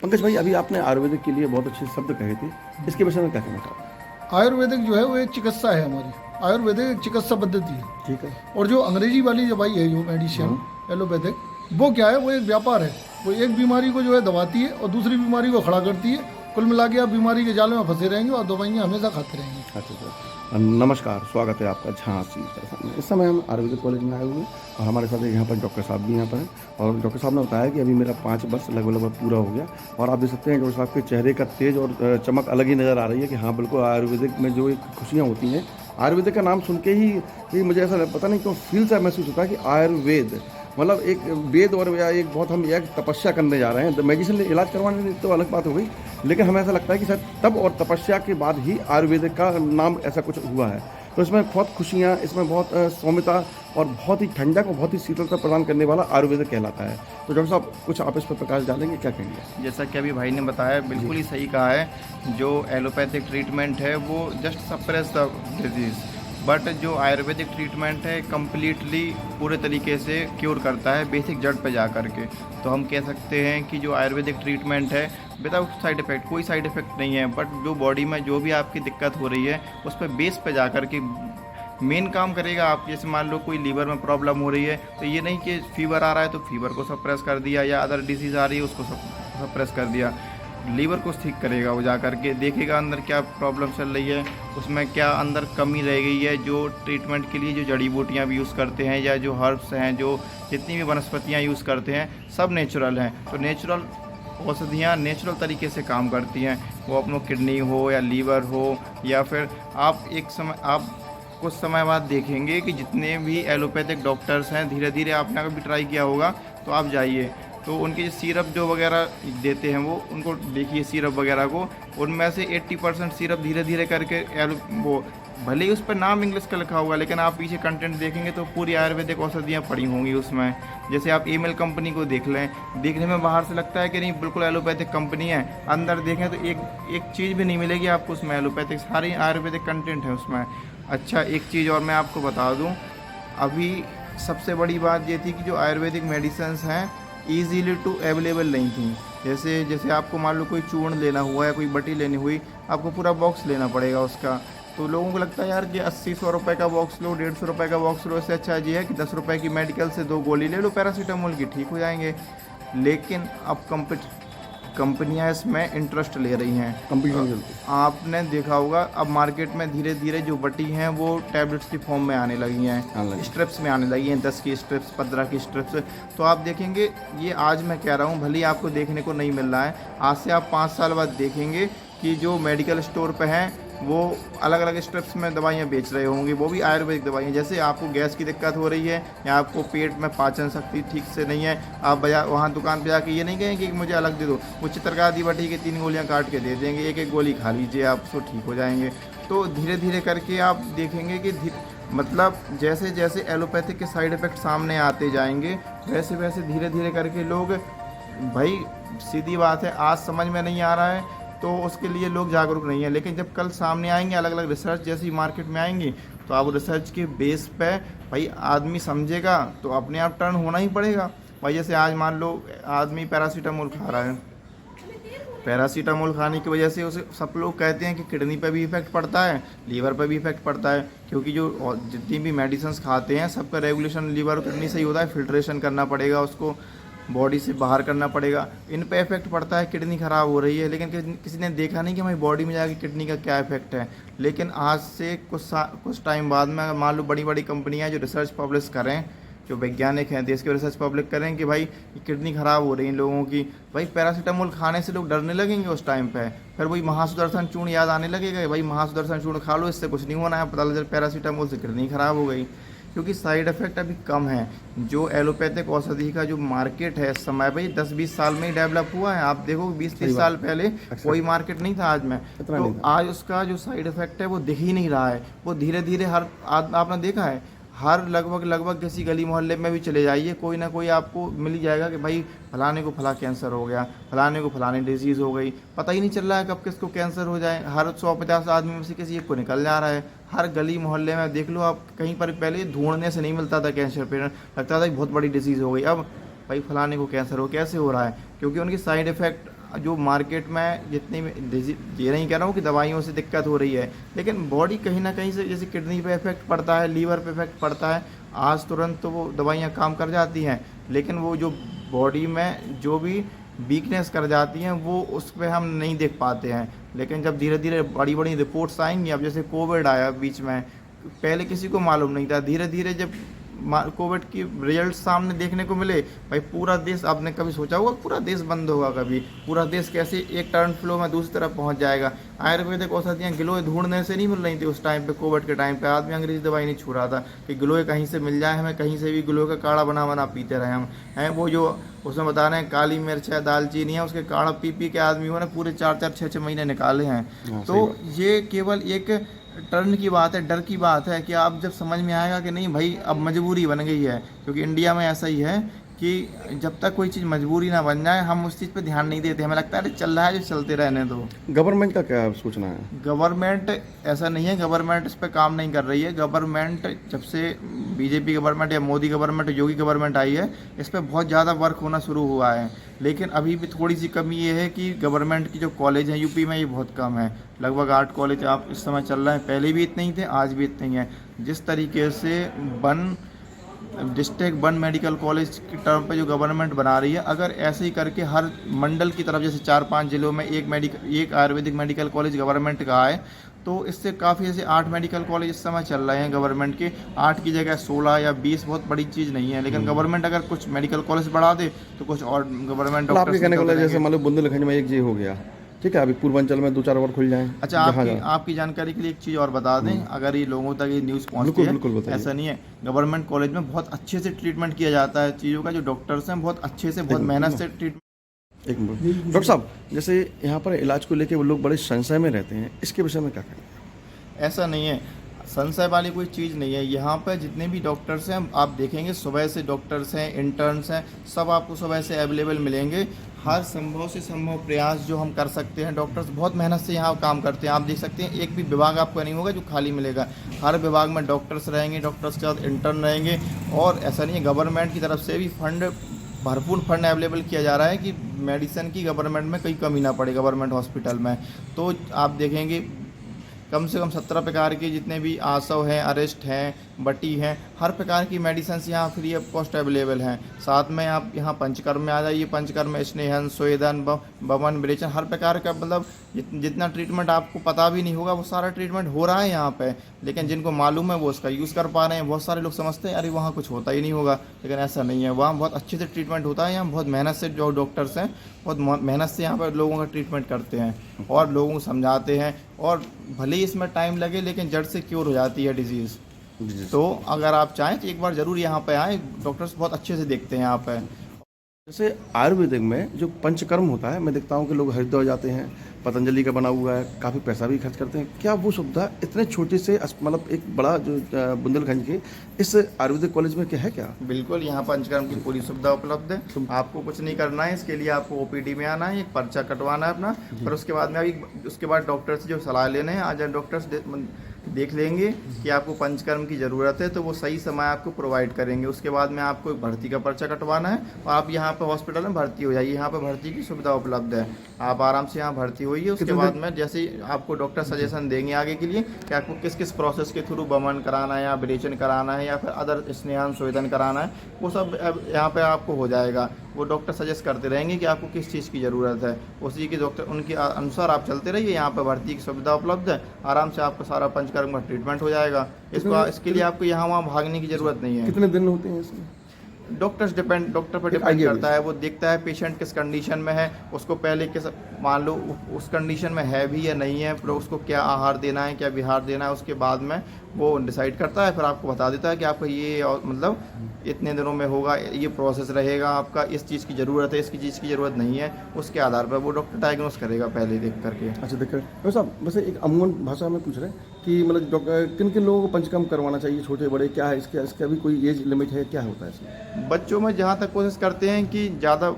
पंकज भाई, अभी आपने आयुर्वेदिक के लिए बहुत अच्छे शब्द कहे थे, इसके विषय में क्या कहना चाहते हैं? आयुर्वेदिक जो है वो एक चिकित्सा है हमारी। आयुर्वेदिक एक चिकित्सा पद्धति है। ठीक है। और जो अंग्रेजी वाली दवाई है जो मेडिसिन एलोपैथिक, वो क्या है, वो एक व्यापार है। वो एक बीमारी को जो है दबाती है और दूसरी बीमारी को खड़ा करती है। कुल मिला के आप बीमारी के जाल में फंसे रहेंगे और दवाइयाँ हमेशा खाते रहेंगे। अच्छा सर, नमस्कार, स्वागत है आपका झांसी दर्शन में। इस समय हम आयुर्वेदिक कॉलेज में आए हुए हैं और हमारे साथ यहाँ पर डॉक्टर साहब भी यहाँ पर हैं। और डॉक्टर साहब ने बताया कि अभी मेरा 5 वर्ष लगभग पूरा हो गया और आप देख सकते हैं डॉक्टर साहब के चेहरे का तेज और चमक अलग ही नज़र आ रही है कि हाँ बिल्कुल आयुर्वेदिक में जो एक खुशियाँ होती हैं, आयुर्वेदिक का नाम सुन के ही मुझे ऐसा पता नहीं क्यों फील सा महसूस होता है कि आयुर्वेद मतलब एक वेद और या एक बहुत हम एक तपस्या करने जा रहे हैं। मेडिसिन इलाज करवाने तो अलग बात हो गई, लेकिन हमें ऐसा लगता है कि शायद तब और तपस्या के बाद ही आयुर्वेदिक का नाम ऐसा कुछ हुआ है। तो इसमें बहुत खुशियाँ, इसमें बहुत सौम्यता और बहुत ही ठंडक और बहुत ही शीतलता प्रदान करने वाला आयुर्वेदिक कहलाता है। तो डॉक्टर साहब कुछ आप इस पर प्रकाश डालेंगे, क्या कहेंगे? जैसा कि अभी भाई ने बताया, बिल्कुल ही सही कहा है। जो एलोपैथिक ट्रीटमेंट है वो just suppress the disease, but जो आयुर्वेदिक ट्रीटमेंट है कम्प्लीटली पूरे तरीके से क्योर करता है बेसिक जड़ पे जा कर के। तो हम कह सकते हैं कि जो आयुर्वेदिक ट्रीटमेंट है विदाउट साइड इफ़ेक्ट, कोई साइड इफ़ेक्ट नहीं है, बट जो बॉडी में जो भी आपकी दिक्कत हो रही है उस पर बेस पे जा कर के मेन काम करेगा। आप जैसे मान लो कोई लीवर में प्रॉब्लम हो रही है, तो ये नहीं कि फीवर आ रहा है तो फीवर को सप्रेस कर दिया, या अदर डिजीज़ आ रही है उसको सप्रेस कर दिया। लीवर को ठीक करेगा, वो जा कर के देखेगा अंदर क्या प्रॉब्लम चल रही है, उसमें क्या अंदर कमी रह गई है। जो ट्रीटमेंट के लिए जो जड़ी बूटियाँ भी यूज़ करते हैं या जो हर्ब्स हैं, जो जितनी भी वनस्पतियाँ यूज़ करते हैं, सब नेचुरल हैं। तो नेचुरल औषधियाँ नेचुरल तरीके से काम करती हैं। वो अपना किडनी हो या लीवर हो, या फिर आप कुछ समय बाद देखेंगे कि जितने भी एलोपैथिक डॉक्टर्स हैं, धीरे धीरे आपने अगर भी ट्राई किया होगा तो आप जाइए तो उनके सिरप जो वगैरह देते हैं वो उनको देखिए, सिरप वगैरह को, उनमें से 80% सिरप धीरे धीरे करके वो भले ही उस पर नाम इंग्लिश का लिखा होगा, लेकिन आप पीछे कंटेंट देखेंगे तो पूरी आयुर्वेदिक औषधियाँ पड़ी होंगी उसमें। जैसे आप एमएल कंपनी को देख लें, देखने में बाहर से लगता है कि नहीं बिल्कुल एलोपैथिक कंपनी है, अंदर देखें तो एक चीज़ भी नहीं मिलेगी आपको उसमें एलोपैथिक, सारी आयुर्वेदिक कंटेंट है उसमें। अच्छा, एक चीज़ और मैं आपको बता दूँ, अभी सबसे बड़ी बात ये थी कि जो आयुर्वेदिक मेडिसिन्स हैं ईजीली टू अवेलेबल नहीं थी। जैसे आपको मान लो कोई चूर्ण लेना हुआ या कोई बटी लेनी हुई, आपको पूरा बॉक्स लेना पड़ेगा उसका। तो लोगों को लगता है यार कि 80-100 रुपये का बॉक्स लो, 150 रुपये का बॉक्स लो, इससे अच्छा ये है कि 10 रुपये की मेडिकल से 2 गोली ले लो पैरासीटामोल की, ठीक हो जाएंगे। लेकिन अब कंपनियां इसमें इंटरेस्ट ले रही हैं, कंपटीशन आपने देखा होगा अब मार्केट में धीरे धीरे जो बटी हैं वो टैबलेट्स की फॉर्म में आने लगी हैं, स्ट्रिप्स में आने लगी हैं, 10 की स्ट्रिप्स, 15 की स्ट्रिप्स। तो आप देखेंगे, ये आज मैं कह रहा हूँ, भले ही आपको देखने को नहीं मिल रहा है, आज से आप 5 साल बाद देखेंगे कि जो मेडिकल स्टोर पे हैं वो अलग अलग स्ट्रिप्स में दवाइयाँ बेच रहे होंगे, वो भी आयुर्वेदिक दवाइयाँ। जैसे आपको गैस की दिक्कत हो रही है या आपको पेट में पाचन शक्ति ठीक से नहीं है, आप वहाँ दुकान पे जाके ये नहीं कहेंगे कि मुझे अलग दे दो, वो चित्रकार दी बटी की 3 गोलियाँ काट के दे देंगे, एक गोली खा लीजिए आप, तो ठीक हो जाएंगे। तो धीरे धीरे करके आप देखेंगे कि मतलब जैसे जैसे एलोपैथिक के साइड इफ़ेक्ट सामने आते जाएंगे, वैसे वैसे धीरे धीरे करके लोग, भाई सीधी बात है, आज समझ में नहीं आ रहा है तो उसके लिए लोग जागरूक नहीं है, लेकिन जब कल सामने आएंगे अलग अलग रिसर्च जैसी मार्केट में आएंगी, तो आप रिसर्च के बेस पे भाई आदमी समझेगा तो अपने आप टर्न होना ही पड़ेगा। भाई जैसे आज मान लो आदमी पैरासीटामोल खा रहा है, पैरासीटामोल खाने की वजह से उसे सब लोग कहते हैं कि किडनी पे भी इफेक्ट पड़ता है, लीवर पे भी इफेक्ट पड़ता है, क्योंकि जो जितनी भी मेडिसिन खाते हैं सबका रेगुलेशन लीवर और किडनी से ही होता है, फिल्ट्रेशन करना पड़ेगा उसको, बॉडी से बाहर करना पड़ेगा, इन पे इफेक्ट पड़ता है, किडनी ख़राब हो रही है। लेकिन किसी ने देखा नहीं कि हमारी बॉडी में जाके किडनी का क्या इफेक्ट है। लेकिन आज से कुछ टाइम बाद में मान लो बड़ी बड़ी कंपनियां जो रिसर्च पब्लिश करें, जो वैज्ञानिक हैं देश के रिसर्च पब्लिक करें कि भाई किडनी ख़राब हो रही है लोगों की, भाई पैरासीटामोल खाने से लोग डरने लगेंगे उस टाइम पे, फिर वही महासुदर्शन चूर्ण याद आने लगेगा, भाई महासुदर्शन चूर्ण खा लो, इससे कुछ नहीं होना है, पता लगा पैरासीटामोल से किडनी ख़राब हो गई। क्योंकि साइड इफ़ेक्ट अभी कम है। जो एलोपैथिक औषधि का जो मार्केट है इस समय भाई 10-20 साल में ही डेवलप हुआ है। आप देखो 20-30 साल पहले कोई मार्केट नहीं था आज में, तो आज उसका जो साइड इफ़ेक्ट है वो दिख ही नहीं रहा है। वो धीरे धीरे आपने देखा है हर लगभग किसी गली मोहल्ले में भी चले जाइए, कोई ना कोई आपको मिल ही जाएगा कि भाई फलाने को फला कैंसर हो गया, फलाने को फलाने डिजीज़ हो गई, पता ही नहीं चल रहा है कब किसको कैंसर हो जाए। हर 150 आदमी में से किसी एक को निकल जा रहा है। हर गली मोहल्ले में देख लो आप, कहीं पर पहले ढूंढने से नहीं मिलता था कैंसर पेशेंट, लगता था कि बहुत बड़ी डिजीज़ हो गई, अब भाई फलाने को कैंसर हो, कैसे हो रहा है? क्योंकि उनकी साइड इफ़ेक्ट जो मार्केट में जितनी ये नहीं कह रहा हूँ कि दवाइयों से दिक्कत हो रही है, लेकिन बॉडी कहीं ना कहीं से, जैसे किडनी पे इफेक्ट पड़ता है, लीवर पे इफेक्ट पड़ता है, आज तुरंत तो वो दवाइयाँ काम कर जाती हैं, लेकिन वो जो बॉडी में जो भी वीकनेस कर जाती हैं वो उस पर हम नहीं देख पाते हैं। लेकिन जब धीरे धीरे बड़ी बड़ी रिपोर्ट्स आएंगी, अब जैसे कोविड आया बीच में, पहले किसी को मालूम नहीं था, धीरे धीरे जब कोविड की रिजल्ट सामने देखने को मिले, भाई पूरा देश, आपने कभी सोचा होगा पूरा देश बंद होगा, कभी पूरा देश कैसे एक टर्न फ्लो में दूसरी तरफ पहुंच जाएगा। आयुर्वेदिक औषधियाँ गिलोय ढूंढने से नहीं मिल रही थी उस टाइम पे, कोविड के टाइम पे आदमी अंग्रेजी दवाई नहीं छू रहा था कि गिलोय कहीं से मिल जाए, हमें कहीं से भी गिलोय का काढ़ा बना बना पीते रहे हम हैं। वो जो उसमें बता रहे हैं काली मिर्च है, दालचीनी है, उसके काढ़ा पी पी के आदमियों ने पूरे 4-4 6-6 महीने निकाले हैं। तो ये केवल एक टर्न की बात है, डर की बात है कि आप जब समझ में आएगा कि नहीं भाई अब मजबूरी बन गई है, क्योंकि इंडिया में ऐसा ही है कि जब तक कोई चीज़ मजबूरी ना बन जाए हम उस चीज़ पे ध्यान नहीं देते, हमें लगता है अरे चल रहा है जो चलते रहने दो। गवर्नमेंट का क्या सोचना है? गवर्नमेंट ऐसा नहीं है, गवर्नमेंट इस पर काम नहीं कर रही है। गवर्नमेंट जब से बीजेपी गवर्नमेंट या मोदी गवर्नमेंट, योगी गवर्नमेंट आई है, इस पर बहुत ज़्यादा वर्क होना शुरू हुआ है, लेकिन अभी भी थोड़ी सी कमी ये है कि गवर्नमेंट की जो कॉलेज हैं यूपी में ये बहुत कम है। लगभग 8 कॉलेज आप इस समय चल रहे हैं, पहले भी इतने ही थे, आज भी इतने ही हैं। जिस तरीके से डिस्ट्रिक्ट 1 मेडिकल कॉलेज की टर्म पे जो गवर्नमेंट बना रही है, अगर ऐसे ही करके हर मंडल की तरफ जैसे 4-5 जिलों में एक आयुर्वेदिक मेडिकल कॉलेज गवर्नमेंट का आए, तो इससे काफ़ी ऐसे 8 मेडिकल कॉलेज इस समय चल रहे हैं गवर्नमेंट के। 8 की जगह 16 या 20 बहुत बड़ी चीज़ नहीं है, लेकिन गवर्नमेंट अगर कुछ मेडिकल कॉलेज बढ़ा दे तो कुछ और गवर्नमेंट तो आपके कहने को जैसे मान लो बुंदेलखंड में एक ये हो गया, ठीक है, अभी पूर्वांचल में 2-4 और खुल जाएं। अच्छा, आपकी जानकारी के लिए एक चीज़ और बता दें, अगर ये लोगों तक ये न्यूज़ पहुंचती है, ऐसा नहीं है, गवर्नमेंट कॉलेज में बहुत अच्छे से ट्रीटमेंट किया जाता है चीज़ों का, जो डॉक्टर्स हैं बहुत अच्छे से, बहुत मेहनत से ट्रीटमेंट। एक मिनट डॉक्टर साहब, जैसे यहाँ पर इलाज को लेके वो लोग बड़े संशय में रहते हैं, इसके विषय में क्या कहें? ऐसा नहीं है, संशय वाली कोई चीज़ नहीं है। यहाँ पर जितने भी डॉक्टर्स हैं आप देखेंगे, सुबह से डॉक्टर्स हैं, इंटर्न्स हैं, सब आपको सुबह से अवेलेबल मिलेंगे। हर संभव से संभव प्रयास जो हम कर सकते हैं, डॉक्टर्स बहुत मेहनत से यहाँ काम करते हैं। आप देख सकते हैं एक भी विभाग आपको नहीं होगा जो खाली मिलेगा, हर विभाग में डॉक्टर्स रहेंगे, डॉक्टर्स के साथ इंटर्न रहेंगे। और ऐसा नहीं है, गवर्नमेंट की तरफ से भी भरपूर फंड अवेलेबल किया जा रहा है कि मेडिसिन की गवर्नमेंट में कोई कमी ना पड़े गवर्नमेंट हॉस्पिटल में। तो आप देखेंगे कम से कम 17 प्रकार के जितने भी आसव हैं, अरेस्ट हैं, बटी हैं, हर प्रकार की मेडिसिन यहाँ फ्री ऑफ कॉस्ट अवेलेबल हैं। साथ में आप यहाँ पंचकर्म में आ जाइए, पंचकर्म में स्नेहन, स्वेदन, बमन, विरेचन, हर प्रकार का, मतलब जितना ट्रीटमेंट आपको पता भी नहीं होगा वो सारा ट्रीटमेंट हो रहा है यहाँ पे। लेकिन जिनको मालूम है वो उसका यूज़ कर पा रहे हैं। बहुत सारे लोग समझते हैं अरे वहाँ कुछ होता ही नहीं होगा, लेकिन ऐसा नहीं है, वहाँ बहुत अच्छे से ट्रीटमेंट होता है। यहाँ बहुत मेहनत से जो डॉक्टर्स हैं बहुत मेहनत से यहाँ पर लोगों का ट्रीटमेंट करते हैं और लोगों को समझाते हैं, और भले ही इसमें टाइम लगे लेकिन जड़ से क्योर हो जाती है डिजीज़। तो अगर आप चाहें तो एक बार ज़रूर यहाँ पे आएँ, डॉक्टर्स बहुत अच्छे से देखते हैं यहाँ पे। जैसे आयुर्वेदिक में जो पंचकर्म होता है, मैं देखता हूँ कि लोग हरिद्वार जाते हैं, पतंजलि का बना हुआ है, काफ़ी पैसा भी खर्च करते हैं। क्या वो सुविधा इतने छोटे से मतलब एक बड़ा जो बुंदेलखंड के इस आयुर्वेदिक कॉलेज में क्या है क्या? बिल्कुल, यहाँ पंचकर्म की पूरी सुविधा उपलब्ध है। आपको कुछ नहीं करना है, इसके लिए आपको ओपीडी में आना है, एक पर्चा कटवाना है अपना, और उसके बाद में अभी उसके बाद डॉक्टर से जो सलाह लेने हैं, आज डॉक्टर्स देख लेंगे कि आपको पंचकर्म की ज़रूरत है तो वो सही समय आपको प्रोवाइड करेंगे। उसके बाद में आपको एक भर्ती का पर्चा कटवाना है और आप यहाँ पे हॉस्पिटल में भर्ती हो जाइए। यहाँ पे भर्ती की सुविधा उपलब्ध है, आप आराम से यहाँ भर्ती होइए। उसके बाद में जैसे ही आपको डॉक्टर सजेशन देंगे आगे के लिए कि आपको किस किस प्रोसेस के थ्रू बमन कराना है या विरेचन कराना है या फिर अदर स्नेहन स्वेदन कराना है, वो सब यहाँ पर आपको हो जाएगा। वो डॉक्टर सजेस्ट करते रहेंगे कि आपको किस चीज़ की ज़रूरत है, उसी के डॉक्टर उनके अनुसार आप चलते रहिए। यहाँ पर भर्ती की सुविधा उपलब्ध है, आराम से आपको सारा पंचकर्म का ट्रीटमेंट हो जाएगा। इसके लिए आपको यहाँ वहाँ भागने की ज़रूरत नहीं है। कितने दिन होते हैं इसमें? डॉक्टर पर डिपेंड करता है। वो देखता है पेशेंट किस कंडीशन में है, उसको पहले किस, मान लो उस कंडीशन में है भी या नहीं है, फिर उसको क्या आहार देना है, क्या विहार देना है, उसके बाद में वो डिसाइड करता है। फिर आपको बता देता है कि आपको ये मतलब इतने दिनों में होगा, ये प्रोसेस रहेगा, आपका इस चीज़ की ज़रूरत है, इसकी चीज़ की ज़रूरत नहीं है। उसके आधार पर वो डॉक्टर डायग्नोस करेगा पहले देख करके। अच्छा, देख कर साहब, वैसे एक अमूमन भाषा में पूछ रहे हैं कि मतलब किन किन लोगों को पंचकर्म करवाना चाहिए, छोटे बड़े, क्या है इसका भी कोई एज लिमिट है, क्या होता है इसमें? बच्चों में जहाँ तक कोशिश करते हैं कि ज़्यादा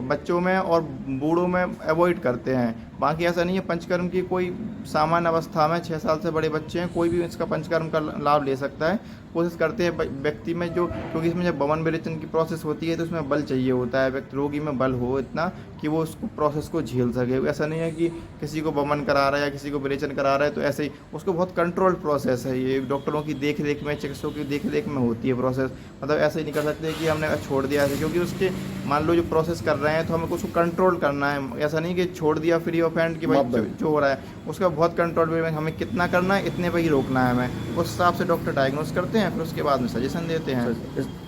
बच्चों में और बूढ़ों में अवॉइड करते हैं, बाकी ऐसा नहीं है। पंचकर्म की कोई सामान्य अवस्था में 6 साल से बड़े बच्चे हैं, कोई भी इसका पंचकर्म का लाभ ले सकता है। कोशिश करते हैं व्यक्ति में जो, क्योंकि इसमें जब बमन विरेचन की प्रोसेस होती है तो उसमें बल चाहिए होता है, व्यक्ति रोगी में बल हो इतना कि वो उसको प्रोसेस को झेल सके। ऐसा नहीं है कि किसी को बमन करा रहा है या किसी को विरेचन करा रहा है तो ऐसे ही, उसको बहुत कंट्रोल्ड प्रोसेस है ये, डॉक्टरों की देख रेख में, चिकित्सकों की देख रेख में होती है प्रोसेस। मतलब ऐसे ही नहीं कर सकते कि हमने छोड़ दिया ऐसे, क्योंकि उसके मान लो जो प्रोसेस कर रहे हैं तो हमें उसको कंट्रोल करना है। ऐसा नहीं कि छोड़ दिया फ्री ऑफ हैंड कि भाई जो हो रहा है उसका बहुत कंट्रोल में, हमें कितना करना है इतने पर ही रोकना है हमें, उस हिसाब से डॉक्टर डायग्नोस करते हैं, फिर उसके बाद में सजेशन देते हैं।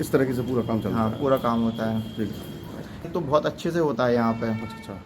इस तरीके से पूरा काम चलता हाँ है। पूरा काम होता है, ठीक है। तो बहुत अच्छे से होता है यहाँ पे। अच्छा।